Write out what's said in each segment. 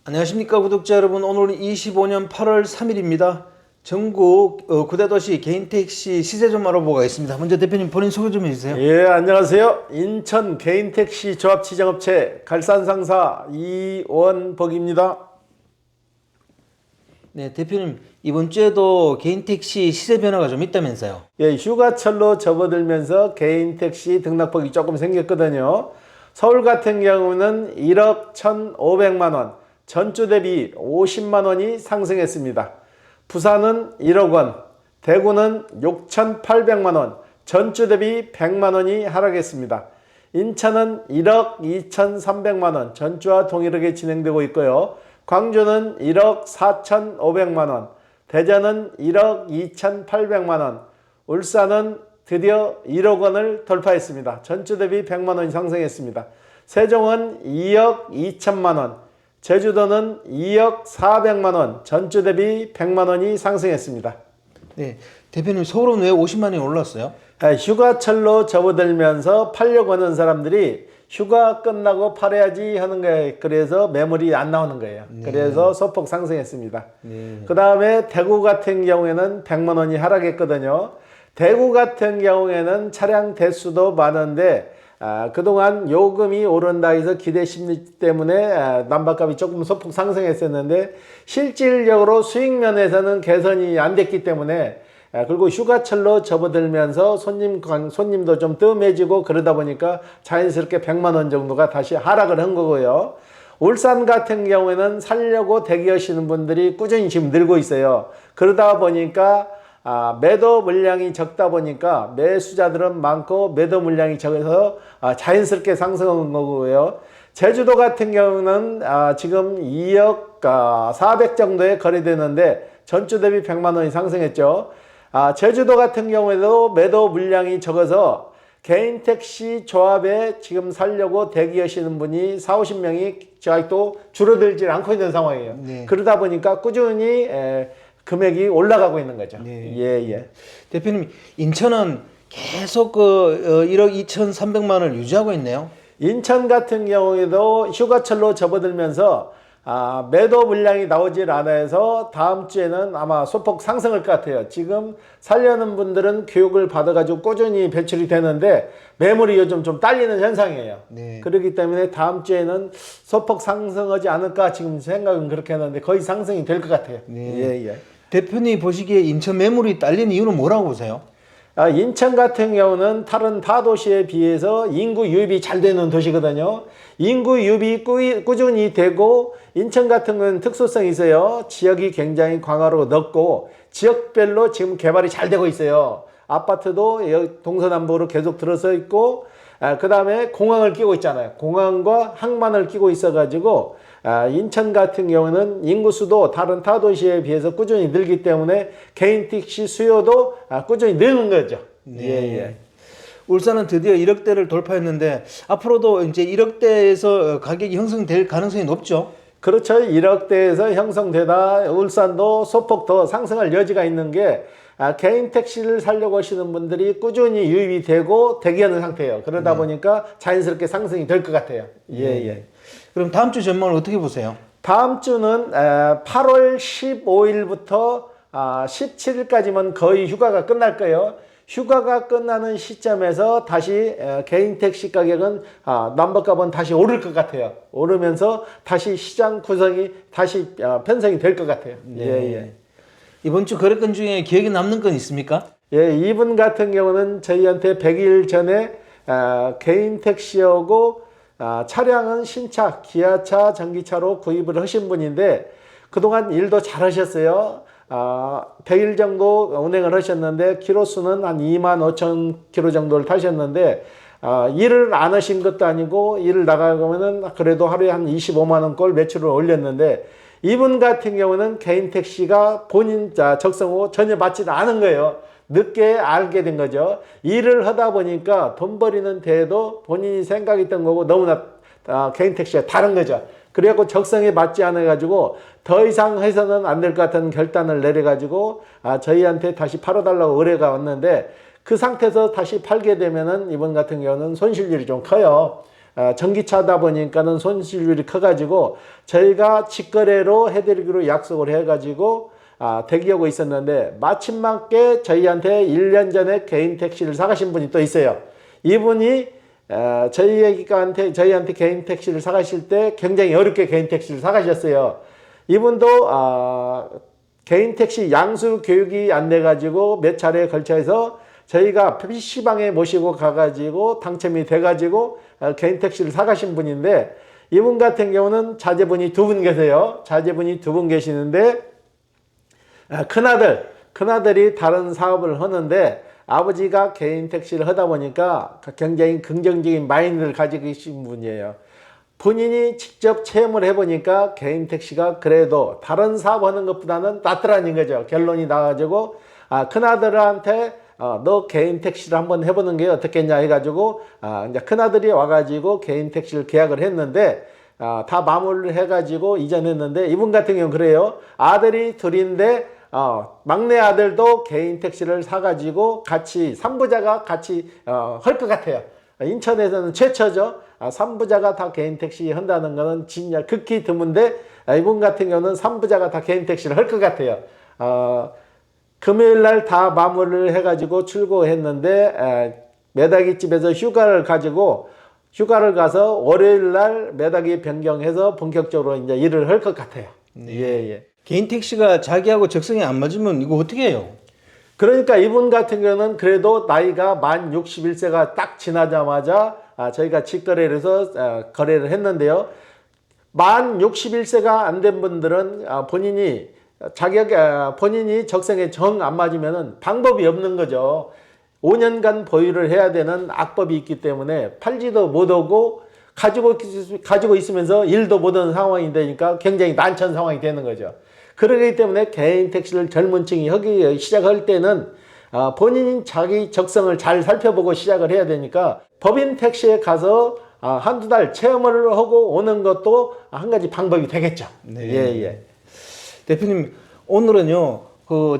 안녕하십니까 구독자 여러분. 오늘은 25년 8월 3일입니다. 전국 9대 도시 개인 택시 시세 좀 알아보고 가겠습니다. 먼저 대표님 본인 소개 좀 해주세요. 예, 안녕하세요. 인천 개인 택시 조합 지정업체 갈산상사 이원복입니다. 네, 대표님 이번 주에도 개인 택시 시세 변화가 좀 있다면서요. 예, 휴가철로 접어들면서 개인 택시 등락폭이 조금 생겼거든요. 서울 같은 경우는 1억 1,500만 원, 전주 대비 50만 원이 상승했습니다. 부산은 1억 원, 대구는 6,800만 원, 전주 대비 100만 원이 하락했습니다. 인천은 1억 2,300만 원, 전주와 동일하게 진행되고 있고요. 광주는 1억 4,500만 원, 대전은 1억 2,800만 원, 울산은 드디어 1억 원을 돌파했습니다. 전주 대비 100만 원이 상승했습니다. 세종은 2억 2천만 원, 제주도는 2억 400만 원, 전주 대비 100만 원이 상승했습니다. 네, 대표님 서울은 왜 50만 원이 올랐어요? 휴가철로 접어들면서 팔려고 하는 사람들이 휴가 끝나고 팔아야지 하는 거예요. 그래서 매물이 안 나오는 거예요. 그래서 소폭 상승했습니다. 그 다음에 대구 같은 경우에는 100만 원이 하락했거든요. 대구 같은 경우에는 차량 대수도 많은데 그동안 요금이 오른다 해서 기대 심리 때문에 난방값이 조금 소폭 상승했었는데 실질적으로 수익 면에서는 개선이 안 됐기 때문에 그리고 휴가철로 접어들면서 손님도 좀 뜸해지고 그러다 보니까 자연스럽게 100만 원 정도가 다시 하락을 한 거고요. 울산 같은 경우에는 살려고 대기하시는 분들이 꾸준히 지금 늘고 있어요. 그러다 보니까 매도 물량이 적다 보니까 매수자들은 많고 매도 물량이 적어서 자연스럽게 상승한 거고요. 제주도 같은 경우는 지금 2억 400 정도에 거래되는데 전주 대비 100만 원이 상승했죠. 제주도 같은 경우에도 매도 물량이 적어서 개인 택시 조합에 지금 살려고 대기하시는 분이 40~50명이 아직도 줄어들지 않고 있는 상황이에요. 네. 그러다 보니까 꾸준히 금액이 올라가고 있는 거죠. 네. 예. 대표님 인천은 계속 1억 2,300만 원을 유지하고 있네요. 인천 같은 경우에도 휴가철로 접어들면서 매도 물량이 나오질 않아서 다음 주에는 아마 소폭 상승할 것 같아요. 지금 살려는 분들은 교육을 받아가지고 꾸준히 배출이 되는데 매물이 요즘 좀 딸리는 현상이에요. 네. 그렇기 때문에 다음 주에는 소폭 상승하지 않을까 지금 생각은 그렇게 하는데 거의 상승이 될 것 같아요. 네. 예. 대표님 보시기에 인천 매물이 딸리는 이유는 뭐라고 보세요? 인천 같은 경우는 다른 타도시에 비해서 인구 유입이 잘 되는 도시거든요. 인구 유입이 꾸준히 되고 인천 같은 경우는 특수성이 있어요. 지역이 굉장히 광활하고 넓고 지역별로 지금 개발이 잘 되고 있어요. 아파트도 동서남북으로 계속 들어서 있고 그 다음에 공항을 끼고 있잖아요. 공항과 항만을 끼고 있어가지고 인천 같은 경우는 인구수도 다른 타도시에 비해서 꾸준히 늘기 때문에 개인 택시 수요도 꾸준히 느는 거죠. 네. 예. 울산은 드디어 1억대를 돌파했는데 앞으로도 이제 1억대에서 가격이 형성될 가능성이 높죠. 그렇죠. 1억대에서 형성되다 울산도 소폭 더 상승할 여지가 있는 게 개인 택시를 살려고 하시는 분들이 꾸준히 유입이 되고 대기하는 상태예요. 그러다 보니까 자연스럽게 상승이 될 것 같아요. 예. 그럼 다음 주 전망을 어떻게 보세요? 다음 주는 8월 15일부터 17일까지만 거의 휴가가 끝날 거예요. 휴가가 끝나는 시점에서 다시 개인 택시 가격은 넘버값은 다시 오를 것 같아요. 오르면서 다시 시장 구성이 다시 편성이 될 것 같아요. 네. 예. 이번 주 거래건 중에 기억에 남는 건 있습니까? 예, 이분 같은 경우는 저희한테 100일 전에 개인 택시하고 차량은 신차, 기아차, 전기차로 구입을 하신 분인데 그동안 일도 잘 하셨어요. 100일 정도 운행을 하셨는데 키로수는 한 25,000km 정도를 타셨는데 일을 안 하신 것도 아니고 일을 나가면은 그래도 하루에 한 25만 원꼴 매출을 올렸는데 이분 같은 경우는 개인 택시가 본인 적성으로 전혀 맞지도 않은 거예요. 늦게 알게 된 거죠. 일을 하다 보니까 돈 벌이는 데에도 본인이 생각했던 거고 너무나 개인 택시가 다른 거죠. 그래갖고 적성에 맞지 않아가지고 더 이상 해서는 안 될 것 같은 결단을 내려가지고 저희한테 다시 팔아달라고 의뢰가 왔는데 그 상태에서 다시 팔게 되면은 이번 같은 경우는 손실률이 좀 커요. 전기차다 보니까는 손실률이 커가지고 저희가 직거래로 해드리기로 약속을 해가지고 대기하고 있었는데 마침 맞게 저희한테 1년 전에 개인 택시를 사가신 분이 또 있어요. 이분이 저희한테 개인 택시를 사가실 때 굉장히 어렵게 개인 택시를 사가셨어요. 이분도 개인 택시 양수 교육이 안 돼가지고 몇 차례에 걸쳐서 저희가 PC방에 모시고 가가지고 당첨이 돼가지고 개인 택시를 사가신 분인데, 이분 같은 경우는 자제분이 2분 계세요. 자제분이 2분 계시는데 큰아들이 다른 사업을 하는데 아버지가 개인 택시를 하다 보니까 굉장히 긍정적인 마인드를 가지고 계신 분이에요. 본인이 직접 체험을 해보니까 개인 택시가 그래도 다른 사업 하는 것보다는 낫더라는 거죠. 결론이 나가지고 큰아들한테 너 개인 택시를 한번 해보는 게 어떻겠냐 해가지고 이제 큰아들이 와가지고 개인 택시를 계약을 했는데 다 마무리를 해가지고 이전했는데, 이분 같은 경우는 그래요. 아들이 둘인데 막내 아들도 개인 택시를 사가지고 같이 3부자가 같이 할 것 같아요. 인천에서는 최초죠. 3부자가 다 개인 택시 한다는 거는 진짜 극히 드문데, 이분 같은 경우는 3부자가 다 개인 택시를 할 것 같아요. 금요일 날 다 마무리를 해가지고 출고했는데 매다기 집에서 휴가를 가서 월요일 날 매다기 변경해서 본격적으로 이제 일을 할 것 같아요. 네. 예. 개인 택시가 자기하고 적성이 안 맞으면 이거 어떻게 해요? 그러니까 이분 같은 경우는 그래도 나이가 만 61세가 딱 지나자마자 저희가 직거래를 해서 거래를 했는데요. 만 61세가 안 된 분들은 본인이 적성에 정 안 맞으면 방법이 없는 거죠. 5년간 보유를 해야 되는 악법이 있기 때문에 팔지도 못하고 가지고 있으면서 일도 못하는 상황이 되니까 굉장히 난처한 상황이 되는 거죠. 그러기 때문에 개인 택시를 젊은 층이 하기 시작할 때는 본인이 자기 적성을 잘 살펴보고 시작을 해야 되니까 법인 택시에 가서 한두 달 체험을 하고 오는 것도 한 가지 방법이 되겠죠. 네. 예. 대표님, 오늘은요,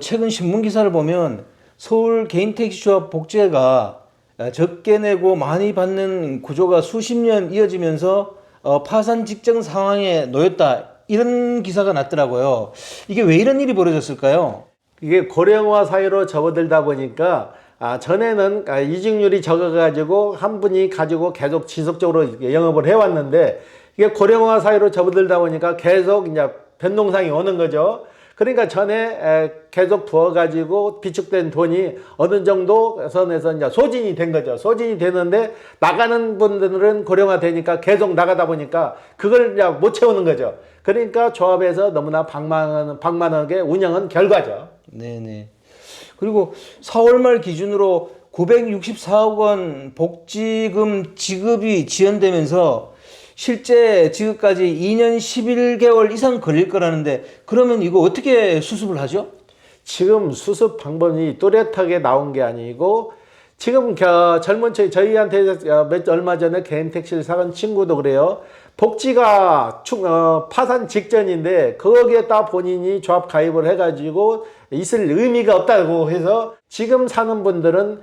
최근 신문 기사를 보면 서울 개인택시조합 복지회가 적게 내고 많이 받는 구조가 수십 년 이어지면서 파산 직전 상황에 놓였다, 이런 기사가 났더라고요. 이게 왜 이런 일이 벌어졌을까요? 이게 고령화 사회로 접어들다 보니까 전에는 이직률이 적어가지고 한 분이 가지고 계속 지속적으로 영업을 해왔는데, 이게 고령화 사회로 접어들다 보니까 계속 이제 변동상이 오는 거죠. 그러니까 전에 계속 부어가지고 비축된 돈이 어느 정도 선에서 이제 소진이 된 거죠. 소진이 되는데 나가는 분들은 고령화 되니까 계속 나가다 보니까 그걸 이제 못 채우는 거죠. 그러니까 조합에서 너무나 방만하게 운영한 결과죠. 네네. 그리고 4월 말 기준으로 964억 원 복지금 지급이 지연되면서 실제 지급까지 2년 11개월 이상 걸릴 거라는데, 그러면 이거 어떻게 수습을 하죠? 지금 수습 방법이 또렷하게 나온 게 아니고, 지금 젊은 저희한테 얼마 전에 개인 택시를 사간 친구도 그래요. 복지가 파산 직전인데 거기에다 본인이 조합 가입을 해가지고 있을 의미가 없다고 해서 지금 사는 분들은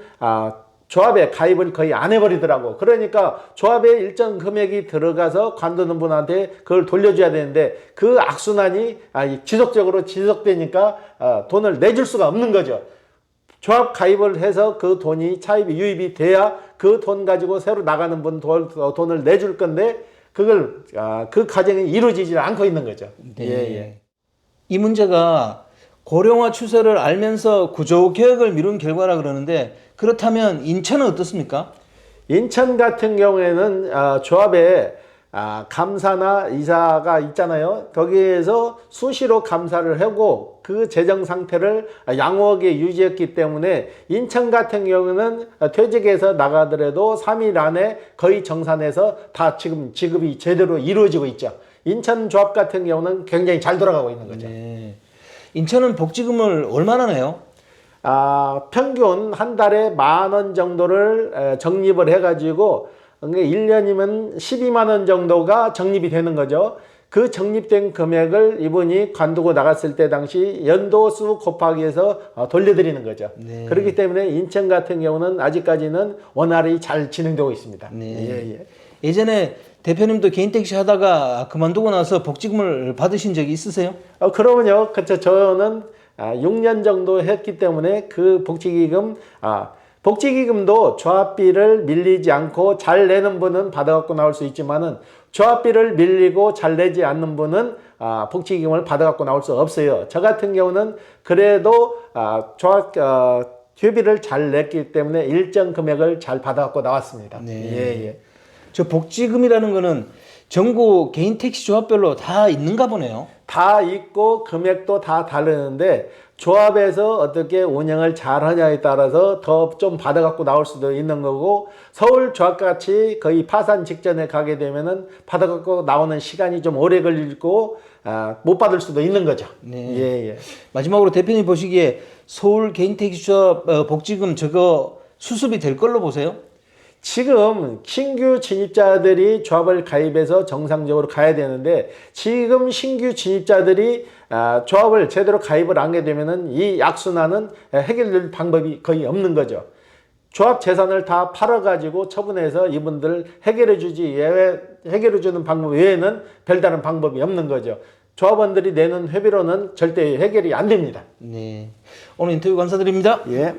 조합에 가입을 거의 안 해버리더라고. 그러니까 조합에 일정 금액이 들어가서 관두는 분한테 그걸 돌려줘야 되는데 그 악순환이 지속적으로 지속되니까 돈을 내줄 수가 없는 거죠. 조합 가입을 해서 그 돈이 차입이 유입이 돼야 그 돈 가지고 새로 나가는 분 돈을 내줄 건데 그걸 그 과정이 이루어지지 않고 있는 거죠. 네. 예. 이 문제가 고령화 추세를 알면서 구조 개혁을 미룬 결과라 그러는데, 그렇다면 인천은 어떻습니까? 인천 같은 경우에는 조합에 감사나 이사가 있잖아요. 거기에서 수시로 감사를 하고 그 재정 상태를 양호하게 유지했기 때문에 인천 같은 경우는 퇴직해서 나가더라도 3일 안에 거의 정산해서 다 지금 지급이 제대로 이루어지고 있죠. 인천 조합 같은 경우는 굉장히 잘 돌아가고 있는 거죠. 네. 인천은 복지금을 얼마나 내요? 평균 한 달에 10,000원 정도를 적립을 해가지고 1년이면 12만 원 정도가 적립이 되는 거죠. 그 적립된 금액을 이분이 관두고 나갔을 때 당시 연도수 곱하기 해서 돌려드리는 거죠. 네. 그렇기 때문에 인천 같은 경우는 아직까지는 원활히 잘 진행되고 있습니다. 네. 예. 예전에 대표님도 개인 택시 하다가 그만두고 나서 복지금을 받으신 적이 있으세요? 그러면요. 그쵸. 저는 6년 정도 했기 때문에 그 복지기금도 조합비를 밀리지 않고 잘 내는 분은 받아갖고 나올 수 있지만은 조합비를 밀리고 잘 내지 않는 분은 복지기금을 받아갖고 나올 수 없어요. 저 같은 경우는 그래도 휴비를 잘 냈기 때문에 일정 금액을 잘 받아갖고 나왔습니다. 네. 예. 저 복지금이라는 거는 전국 개인 택시 조합별로 다 있는가 보네요. 다 있고 금액도 다 다르는데 조합에서 어떻게 운영을 잘 하냐에 따라서 더 좀 받아갖고 나올 수도 있는 거고, 서울 조합같이 거의 파산 직전에 가게 되면은 받아갖고 나오는 시간이 좀 오래 걸리고 못 받을 수도 있는 거죠. 네. 예. 마지막으로 대표님 보시기에 서울 개인 택시 조합 복지금 저거 수습이 될 걸로 보세요? 지금 신규 진입자들이 조합을 가입해서 정상적으로 가야 되는데, 지금 신규 진입자들이 조합을 제대로 가입을 안 하게 되면은 이 악순환은 해결될 방법이 거의 없는 거죠. 조합 재산을 다 팔아가지고 처분해서 이분들 해결해주는 방법 외에는 별다른 방법이 없는 거죠. 조합원들이 내는 회비로는 절대 해결이 안 됩니다. 네. 오늘 인터뷰 감사드립니다. 예.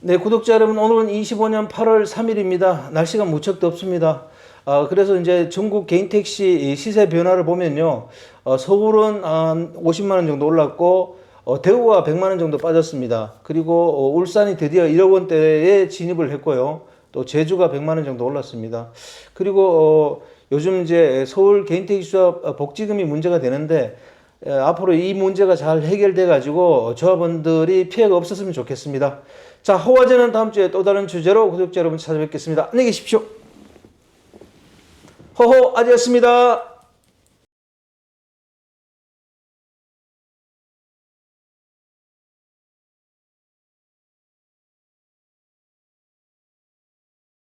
네, 구독자 여러분, 오늘은 25년 8월 3일입니다. 날씨가 무척 덥습니다. 그래서 이제 전국 개인 택시 시세 변화를 보면요, 서울은 한 50만 원 정도 올랐고, 대구가 100만 원 정도 빠졌습니다. 그리고 울산이 드디어 1억 원대에 진입을 했고요. 또 제주가 100만 원 정도 올랐습니다. 그리고 요즘 이제 서울 개인 택시 조합 복지금이 문제가 되는데, 앞으로 이 문제가 잘 해결돼 가지고 조합원들이 피해가 없었으면 좋겠습니다. 자, 허화제는 다음 주에 또 다른 주제로 구독자 여러분 찾아뵙겠습니다. 안녕히 계십시오. 허허 아지였습니다.